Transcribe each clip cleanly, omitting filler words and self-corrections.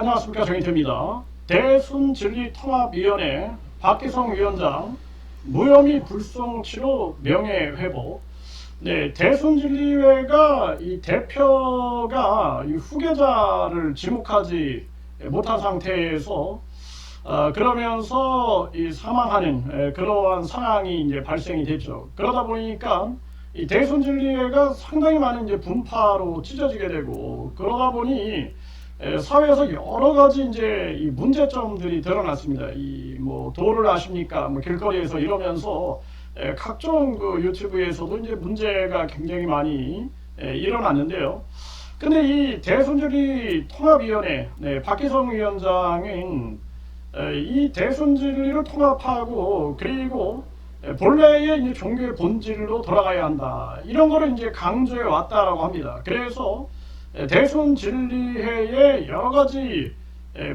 안녕하십니까, 정인태입니다. 대순진리통합위원회 박기성 위원장 무혐의 불송치로 명예회복. 네, 대순진리회가 이 대표가 이 후계자를 지목하지 못한 상태에서 그러면서 이 사망하는 그러한 상황이 이제 발생이 됐죠. 그러다 보니까 이 대순진리회가 상당히 많은 이제 분파로 찢어지게 되고, 그러다 보니 사회에서 여러 가지 이제 이 문제점들이 드러났습니다. 이 뭐 도를 아십니까? 뭐 길거리에서 이러면서 각종 그 유튜브에서도 이제 문제가 굉장히 많이 일어났는데요. 근데 이 대순진리 통합위원회, 박기성 위원장은 이 대순진리를 통합하고, 그리고 본래의 이제 종교의 본질로 돌아가야 한다, 이런 거를 이제 강조해 왔다라고 합니다. 그래서 대순진리회의 여러 가지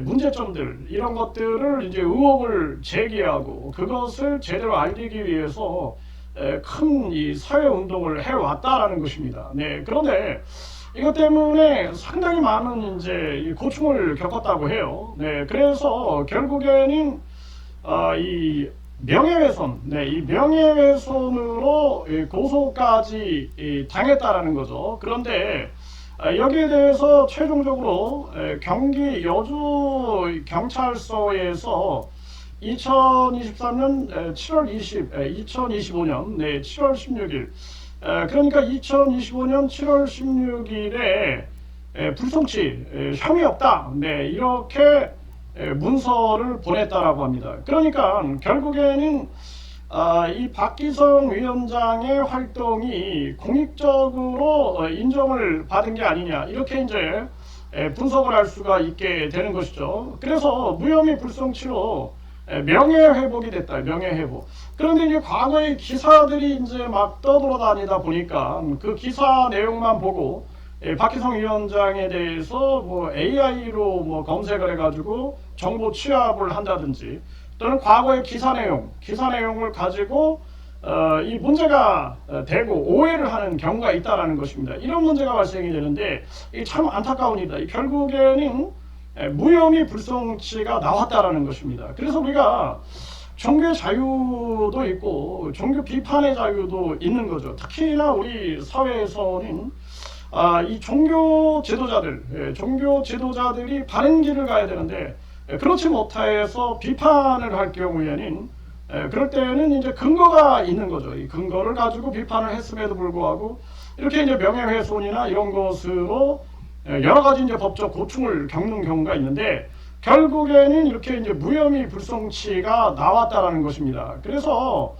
문제점들, 이런 것들을 이제 의혹을 제기하고 그것을 제대로 알리기 위해서 큰 이 사회 운동을 해 왔다라는 것입니다. 네, 그런데 이것 때문에 상당히 많은 이제 고충을 겪었다고 해요. 네, 그래서 결국에는 이 명예훼손, 이 명예훼손으로 고소까지 당했다라는 거죠. 그런데 여기에 대해서 최종적으로 경기 여주 경찰서에서 2023년 7월 2025년 7월 16일, 그러니까 2025년 7월 16일에 불송치 혐의 없다, 이렇게 문서를 보냈다라고 합니다. 그러니까 결국에는 이 박기성 위원장의 활동이 공익적으로 인정을 받은 게 아니냐, 이렇게 이제 분석을 할 수가 있게 되는 것이죠. 그래서 무혐의 불송치로 명예회복이 됐다, 명예회복. 그런데 이제 과거의 기사들이 이제 막 떠돌아다니다 보니까 그 기사 내용만 보고 박기성 위원장에 대해서 뭐 AI로 뭐 검색을 해가지고 정보 취합을 한다든지, 또는 과거의 기사 내용을 가지고 이 문제가 되고 오해를 하는 경우가 있다라는 것입니다. 이런 문제가 발생이 되는데 이 참 안타까운 일이다. 결국에는 무혐의 불송치가 나왔다라는 것입니다. 그래서 우리가 종교 자유도 있고 종교 비판의 자유도 있는 거죠. 특히나 우리 사회에서는 이 종교 지도자들이 바른 길을 가야 되는데, 그렇지 못해서 비판을 할 경우에는 그럴 때는 이제 근거가 있는 거죠. 이 근거를 가지고 비판을 했음에도 불구하고 이렇게 이제 명예훼손이나 이런 것으로 여러 가지 이제 법적 고충을 겪는 경우가 있는데, 결국에는 이렇게 이제 무혐의 불송치가 나왔다라는 것입니다. 그래서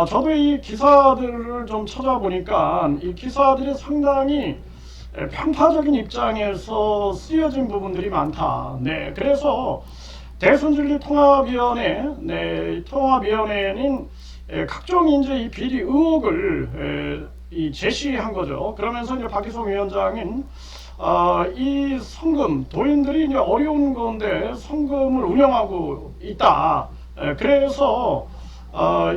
저도 이 기사들을 좀 찾아보니까 이 기사들이 상당히 편파적인 입장에서 쓰여진 부분들이 많다. 그래서 대순진리 통합위원회는 각종 이제 이 비리 의혹을 제시한 거죠. 그러면서 이제 박기성 위원장은 이 성금, 도인들이 이제 어려운 건데 성금을 운영하고 있다. 그래서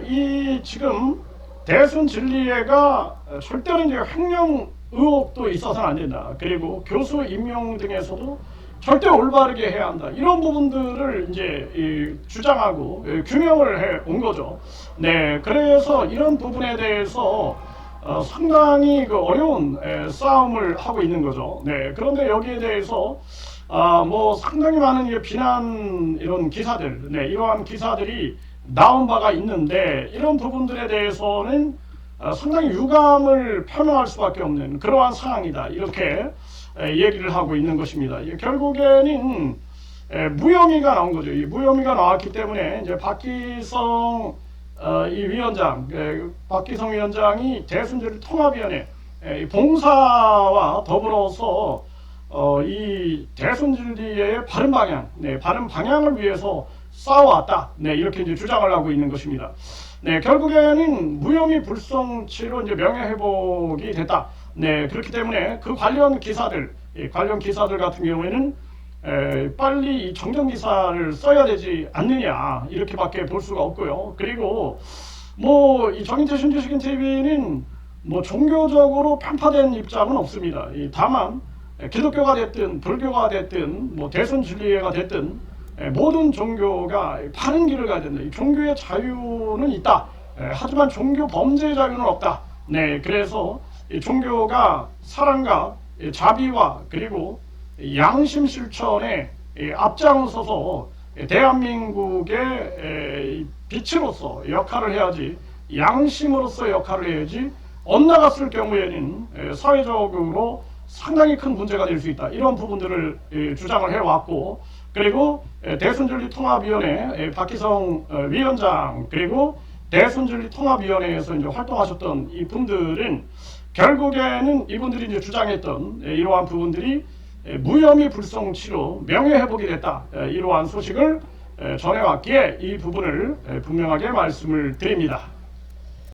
이 지금 대순진리회가 절대로 이제 횡령 의혹도 있어서는 안 된다. 그리고 교수 임용 등에서도 절대 올바르게 해야 한다. 이런 부분들을 이제 주장하고 규명을 해 온 거죠. 그래서 이런 부분에 대해서 상당히 그 어려운 싸움을 하고 있는 거죠. 그런데 여기에 대해서 뭐 상당히 많은 비난 이런 기사들, 이러한 기사들이 나온 바가 있는데, 이런 부분들에 대해서는 상당히 유감을 표명할 수밖에 없는 그러한 상황이다, 이렇게 얘기를 하고 있는 것입니다. 결국에는 무혐의가 나온 거죠. 이 무혐의가 나왔기 때문에 이제 박기성 위원장이 대순진리 통합위원회 봉사와 더불어서 이 대순진리의 바른 방향을 위해서 싸워왔다, 이렇게 이제 주장을 하고 있는 것입니다. 결국에는 무혐의 불송치로 이제 명예회복이 됐다. 그렇기 때문에 그 관련 기사들 같은 경우에는 빨리 이 정정 기사를 써야 되지 않느냐, 이렇게밖에 볼 수가 없고요. 그리고 뭐 이 정인태 신주식인 TV는 뭐 종교적으로 편파된 입장은 없습니다. 다만 기독교가 됐든 불교가 됐든 뭐 대선 진리회가 됐든 모든 종교가 바른 길을 가야 된다. 이 종교의 자유는 있다. 하지만 종교 범죄 자유는 없다. 네, 그래서 이 종교가 사랑과 자비와 그리고 양심 실천에 앞장서서 대한민국의 빛으로서 역할을 해야지, 양심으로서 역할을 해야지, 엇나갔을 경우에는 사회적으로 상당히 큰 문제가 될 수 있다. 이런 부분들을 주장을 해왔고, 그리고 대순진리통합위원회 박희성 위원장, 그리고 대순진리통합위원회에서 이제 활동하셨던 이 분들은 결국에는 이분들이 이제 주장했던 이러한 부분들이 무혐의 불송치로 명예회복이 됐다. 이러한 소식을 전해왔기에 이 부분을 분명하게 말씀을 드립니다.